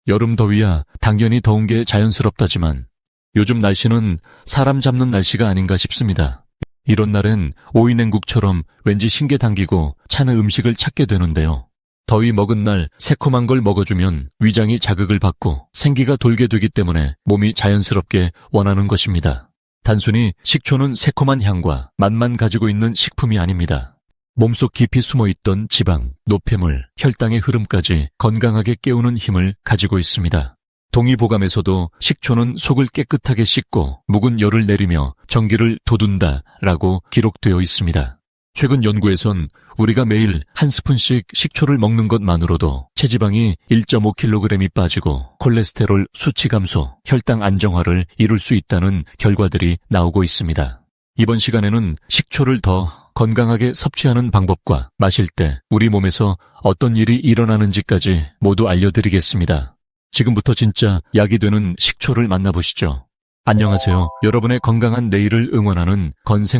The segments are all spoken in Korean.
여름 더위야 당연히 더운 게 자연스럽다지만 요즘 날씨는 사람 잡는 날씨가 아닌가 싶습니다. 이런 날엔 오이냉국처럼 왠지 신게 당기고 차는 음식을 찾게 되는데요. 더위 먹은 날 새콤한 걸 먹어주면 위장이 자극을 받고 생기가 돌게 되기 때문에 몸이 자연스럽게 원하는 것입니다. 단순히 식초는 새콤한 향과 맛만 가지고 있는 식품이 아닙니다. 몸속 깊이 숨어있던 지방, 노폐물, 혈당의 흐름까지 건강하게 깨우는 힘을 가지고 있습니다. 동의보감에서도 식초는 속을 깨끗하게 씻고 묵은 열을 내리며 전기를 돋운다라고 기록되어 있습니다. 최근 연구에선 우리가 매일 한 스푼씩 식초를 먹는 것만으로도 체지방이 1.5kg이 빠지고 콜레스테롤 수치 감소, 혈당 안정화를 이룰 수 있다는 결과들이 나오고 있습니다. 이번 시간에는 식초를 더 건강하게 섭취하는 방법과 마실 때 우리 몸에서 어떤 일이 일어나는지까지 모두 알려드리겠습니다. 지금부터 진짜 약이 되는 식초를 만나보시죠. 안녕하세요. 여러분의 건강한 내일을 응원하는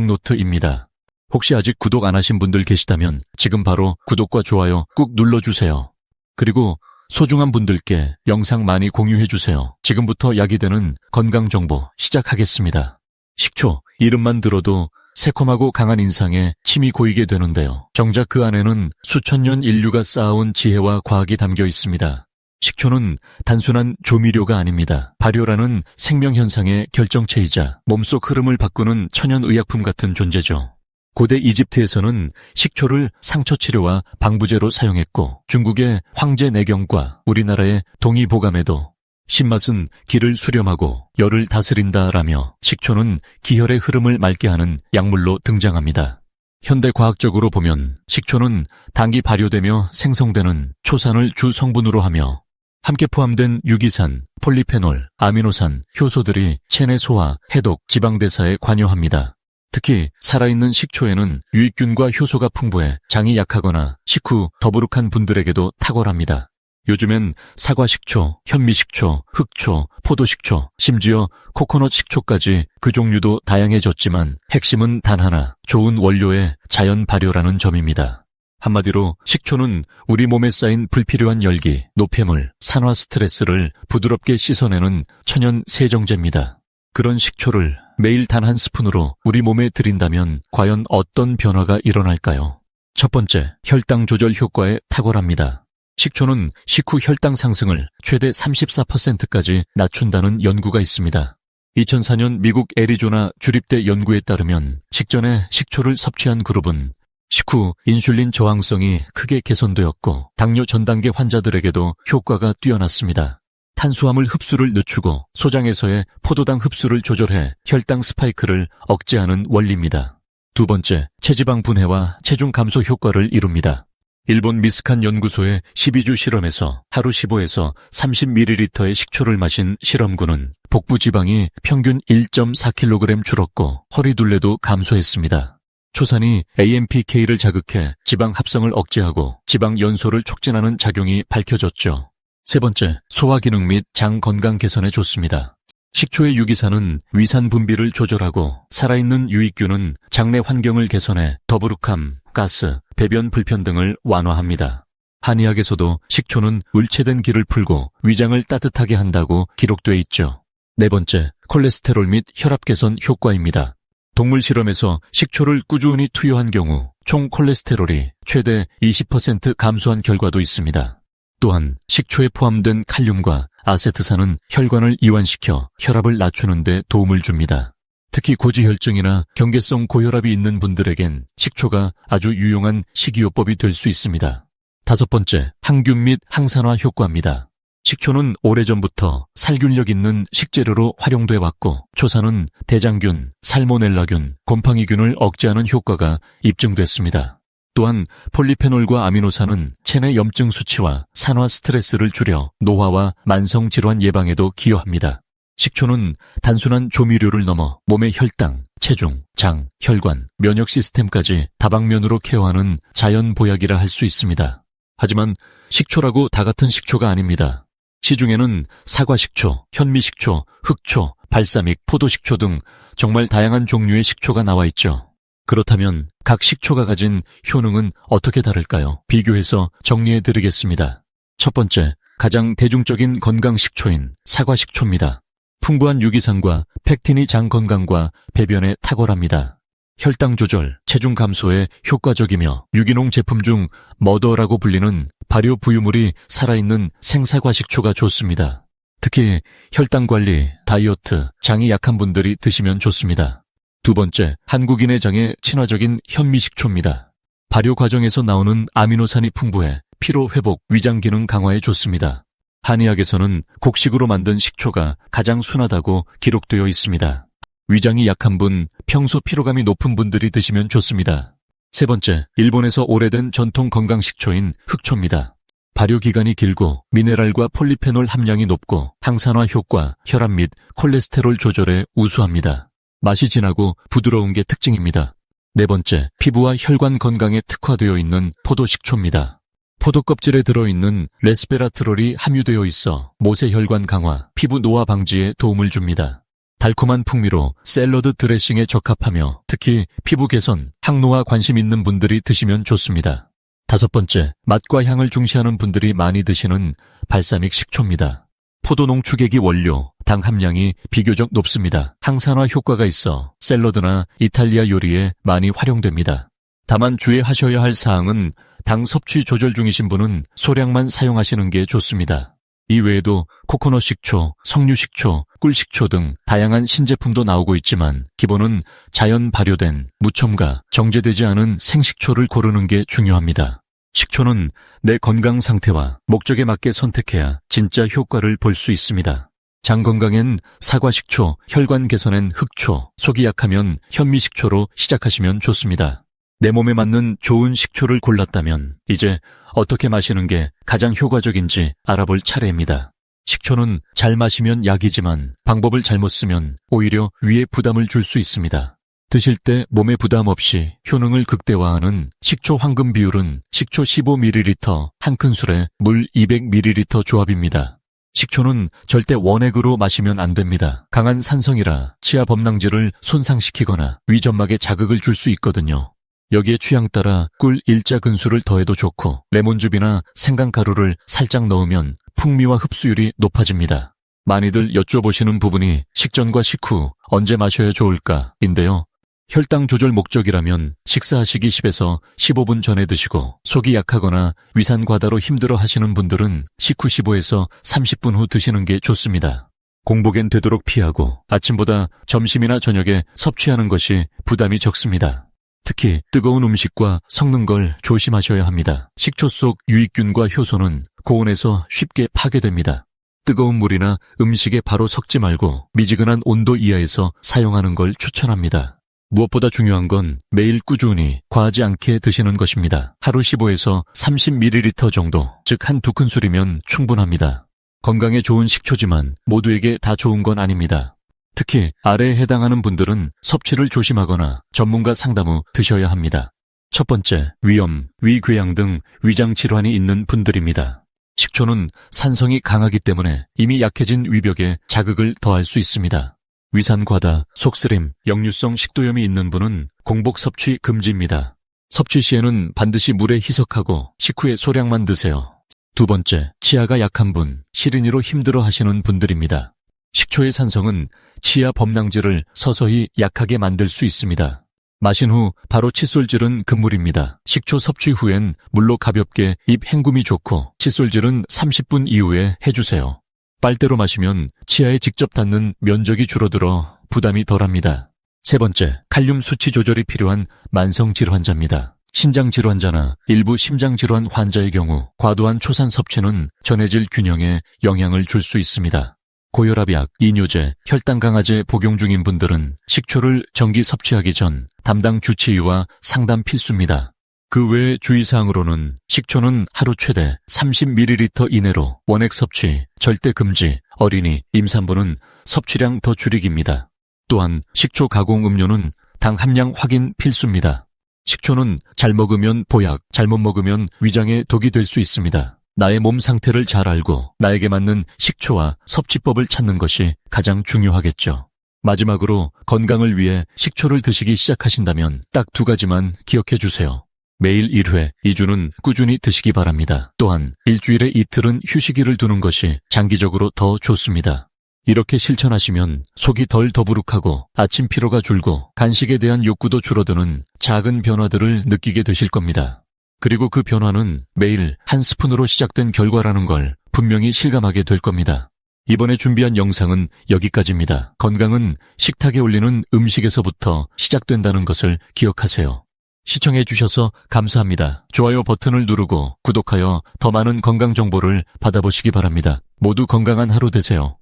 건생노트입니다. 혹시 아직 구독 안 하신 분들 계시다면 지금 바로 구독과 좋아요 꾹 눌러주세요. 그리고 소중한 분들께 영상 많이 공유해주세요. 지금부터 약이 되는 건강정보 시작하겠습니다. 식초, 이름만 들어도 새콤하고 강한 인상에 침이 고이게 되는데요. 정작 그 안에는 수천 년 인류가 쌓아온 지혜와 과학이 담겨 있습니다. 식초는 단순한 조미료가 아닙니다. 발효라는 생명현상의 결정체이자 몸속 흐름을 바꾸는 천연의약품 같은 존재죠. 고대 이집트에서는 식초를 상처치료와 방부제로 사용했고 중국의 황제 내경과 우리나라의 동의보감에도 신맛은 기를 수렴하고 열을 다스린다라며 식초는 기혈의 흐름을 맑게 하는 약물로 등장합니다. 현대 과학적으로 보면 식초는 당이 발효되며 생성되는 초산을 주 성분으로 하며 함께 포함된 유기산, 폴리페놀, 아미노산, 효소들이 체내 소화, 해독, 지방대사에 관여합니다. 특히 살아있는 식초에는 유익균과 효소가 풍부해 장이 약하거나 식후 더부룩한 분들에게도 탁월합니다. 요즘엔 사과식초, 현미식초, 흑초, 포도식초, 심지어 코코넛 식초까지 그 종류도 다양해졌지만 핵심은 단 하나, 좋은 원료의 자연 발효라는 점입니다. 한마디로 식초는 우리 몸에 쌓인 불필요한 열기, 노폐물, 산화 스트레스를 부드럽게 씻어내는 천연 세정제입니다. 그런 식초를 매일 단 한 스푼으로 우리 몸에 들인다면 과연 어떤 변화가 일어날까요? 첫 번째, 혈당 조절 효과에 탁월합니다. 식초는 식후 혈당 상승을 최대 34%까지 낮춘다는 연구가 있습니다. 2004년 미국 애리조나 주립대 연구에 따르면 식전에 식초를 섭취한 그룹은 식후 인슐린 저항성이 크게 개선되었고 당뇨 전 단계 환자들에게도 효과가 뛰어났습니다. 탄수화물 흡수를 늦추고 소장에서의 포도당 흡수를 조절해 혈당 스파이크를 억제하는 원리입니다. 두 번째, 체지방 분해와 체중 감소 효과를 이룹니다. 일본 미스칸 연구소의 12주 실험에서 하루 15에서 30ml의 식초를 마신 실험군은 복부 지방이 평균 1.4kg 줄었고 허리둘레도 감소했습니다. 초산이 AMPK를 자극해 지방 합성을 억제하고 지방 연소를 촉진하는 작용이 밝혀졌죠. 세 번째, 소화 기능 및 장 건강 개선에 좋습니다. 식초의 유기산은 위산 분비를 조절하고 살아있는 유익균은 장내 환경을 개선해 더부룩함, 가스, 배변 불편 등을 완화합니다. 한의학에서도 식초는 울체된 기를 풀고 위장을 따뜻하게 한다고 기록돼 있죠. 네 번째, 콜레스테롤 및 혈압 개선 효과입니다. 동물 실험에서 식초를 꾸준히 투여한 경우 총 콜레스테롤이 최대 20% 감소한 결과도 있습니다. 또한 식초에 포함된 칼륨과 아세트산은 혈관을 이완시켜 혈압을 낮추는 데 도움을 줍니다. 특히 고지혈증이나 경계성 고혈압이 있는 분들에겐 식초가 아주 유용한 식이요법이 될 수 있습니다. 다섯 번째, 항균 및 항산화 효과입니다. 식초는 오래전부터 살균력 있는 식재료로 활용돼 왔고 초산은 대장균, 살모넬라균, 곰팡이균을 억제하는 효과가 입증됐습니다. 또한 폴리페놀과 아미노산은 체내 염증 수치와 산화 스트레스를 줄여 노화와 만성 질환 예방에도 기여합니다. 식초는 단순한 조미료를 넘어 몸의 혈당, 체중, 장, 혈관, 면역 시스템까지 다방면으로 케어하는 자연 보약이라 할 수 있습니다. 하지만 식초라고 다 같은 식초가 아닙니다. 시중에는 사과식초, 현미식초, 흑초, 발사믹, 포도식초 등 정말 다양한 종류의 식초가 나와 있죠. 그렇다면 각 식초가 가진 효능은 어떻게 다를까요? 비교해서 정리해드리겠습니다. 첫 번째, 가장 대중적인 건강 식초인 사과 식초입니다. 풍부한 유기산과 팩틴이 장 건강과 배변에 탁월합니다. 혈당 조절, 체중 감소에 효과적이며 유기농 제품 중 머더라고 불리는 발효 부유물이 살아있는 생사과 식초가 좋습니다. 특히 혈당 관리, 다이어트, 장이 약한 분들이 드시면 좋습니다. 두 번째, 한국인의 장에 친화적인 현미식초입니다. 발효 과정에서 나오는 아미노산이 풍부해 피로 회복, 위장 기능 강화에 좋습니다. 한의학에서는 곡식으로 만든 식초가 가장 순하다고 기록되어 있습니다. 위장이 약한 분, 평소 피로감이 높은 분들이 드시면 좋습니다. 세 번째, 일본에서 오래된 전통 건강 식초인 흑초입니다. 발효 기간이 길고 미네랄과 폴리페놀 함량이 높고 항산화 효과, 혈압 및 콜레스테롤 조절에 우수합니다. 맛이 진하고 부드러운 게 특징입니다. 네 번째, 피부와 혈관 건강에 특화되어 있는 포도 식초입니다. 포도 껍질에 들어있는 레스베라트롤이 함유되어 있어 모세혈관 강화, 피부 노화 방지에 도움을 줍니다. 달콤한 풍미로 샐러드 드레싱에 적합하며 특히 피부 개선, 항노화 관심 있는 분들이 드시면 좋습니다. 다섯 번째, 맛과 향을 중시하는 분들이 많이 드시는 발사믹 식초입니다. 포도 농축액이 원료, 당 함량이 비교적 높습니다. 항산화 효과가 있어 샐러드나 이탈리아 요리에 많이 활용됩니다. 다만 주의하셔야 할 사항은 당 섭취 조절 중이신 분은 소량만 사용하시는 게 좋습니다. 이 외에도 코코넛 식초, 석류 식초, 꿀 식초 등 다양한 신제품도 나오고 있지만 기본은 자연 발효된 무첨가, 정제되지 않은 생식초를 고르는 게 중요합니다. 식초는 내 건강 상태와 목적에 맞게 선택해야 진짜 효과를 볼 수 있습니다. 장 건강엔 사과 식초, 혈관 개선엔 흑초, 속이 약하면 현미 식초로 시작하시면 좋습니다. 내 몸에 맞는 좋은 식초를 골랐다면 이제 어떻게 마시는 게 가장 효과적인지 알아볼 차례입니다. 식초는 잘 마시면 약이지만 방법을 잘못 쓰면 오히려 위에 부담을 줄 수 있습니다. 드실 때 몸에 부담 없이 효능을 극대화하는 식초 황금 비율은 식초 15ml, 한 큰술에 물 200ml 조합입니다. 식초는 절대 원액으로 마시면 안 됩니다. 강한 산성이라 치아 범낭질을 손상시키거나 위점막에 자극을 줄 수 있거든요. 여기에 취향 따라 꿀 1자근수를 더해도 좋고 레몬즙이나 생강가루를 살짝 넣으면 풍미와 흡수율이 높아집니다. 많이들 여쭤보시는 부분이 식전과 식후 언제 마셔야 좋을까인데요. 혈당 조절 목적이라면 식사하시기 10에서 15분 전에 드시고 속이 약하거나 위산 과다로 힘들어 하시는 분들은 식후 15에서 30분 후 드시는 게 좋습니다. 공복엔 되도록 피하고 아침보다 점심이나 저녁에 섭취하는 것이 부담이 적습니다. 특히 뜨거운 음식과 섞는 걸 조심하셔야 합니다. 식초 속 유익균과 효소는 고온에서 쉽게 파괴됩니다. 뜨거운 물이나 음식에 바로 섞지 말고 미지근한 온도 이하에서 사용하는 걸 추천합니다. 무엇보다 중요한 건 매일 꾸준히 과하지 않게 드시는 것입니다. 하루 15에서 30ml 정도, 즉 한 2큰술이면 충분합니다. 건강에 좋은 식초지만 모두에게 다 좋은 건 아닙니다. 특히 아래에 해당하는 분들은 섭취를 조심하거나 전문가 상담 후 드셔야 합니다. 첫 번째, 위염, 위궤양 등 위장 질환이 있는 분들입니다. 식초는 산성이 강하기 때문에 이미 약해진 위벽에 자극을 더할 수 있습니다. 위산 과다, 속쓰림, 역류성 식도염이 있는 분은 공복 섭취 금지입니다. 섭취 시에는 반드시 물에 희석하고 식후에 소량만 드세요. 두 번째, 치아가 약한 분, 시린이로 힘들어 하시는 분들입니다. 식초의 산성은 치아 범낭질을 서서히 약하게 만들 수 있습니다. 마신 후 바로 칫솔질은 금물입니다. 식초 섭취 후엔 물로 가볍게 입 헹굼이 좋고 칫솔질은 30분 이후에 해주세요. 빨대로 마시면 치아에 직접 닿는 면적이 줄어들어 부담이 덜합니다. 세 번째, 칼륨 수치 조절이 필요한 만성질환자입니다. 신장질환자나 일부 심장질환 환자의 경우 과도한 초산 섭취는 전해질 균형에 영향을 줄 수 있습니다. 고혈압약, 이뇨제, 혈당 강화제 복용 중인 분들은 식초를 정기 섭취하기 전 담당 주치의와 상담 필수입니다. 그 외 주의사항으로는 식초는 하루 최대 30ml 이내로 원액 섭취, 절대 금지, 어린이, 임산부는 섭취량 더 줄이기입니다. 또한 식초 가공 음료는 당 함량 확인 필수입니다. 식초는 잘 먹으면 보약, 잘못 먹으면 위장에 독이 될 수 있습니다. 나의 몸 상태를 잘 알고 나에게 맞는 식초와 섭취법을 찾는 것이 가장 중요하겠죠. 마지막으로 건강을 위해 식초를 드시기 시작하신다면 딱 2가지만 기억해 주세요. 매일 1회, 2주는 꾸준히 드시기 바랍니다. 또한 일주일에 이틀은 휴식일을 두는 것이 장기적으로 더 좋습니다. 이렇게 실천하시면 속이 덜 더부룩하고 아침 피로가 줄고 간식에 대한 욕구도 줄어드는 작은 변화들을 느끼게 되실 겁니다. 그리고 그 변화는 매일 한 스푼으로 시작된 결과라는 걸 분명히 실감하게 될 겁니다. 이번에 준비한 영상은 여기까지입니다. 건강은 식탁에 올리는 음식에서부터 시작된다는 것을 기억하세요. 시청해 주셔서 감사합니다. 좋아요 버튼을 누르고 구독하여 더 많은 건강 정보를 받아보시기 바랍니다. 모두 건강한 하루 되세요.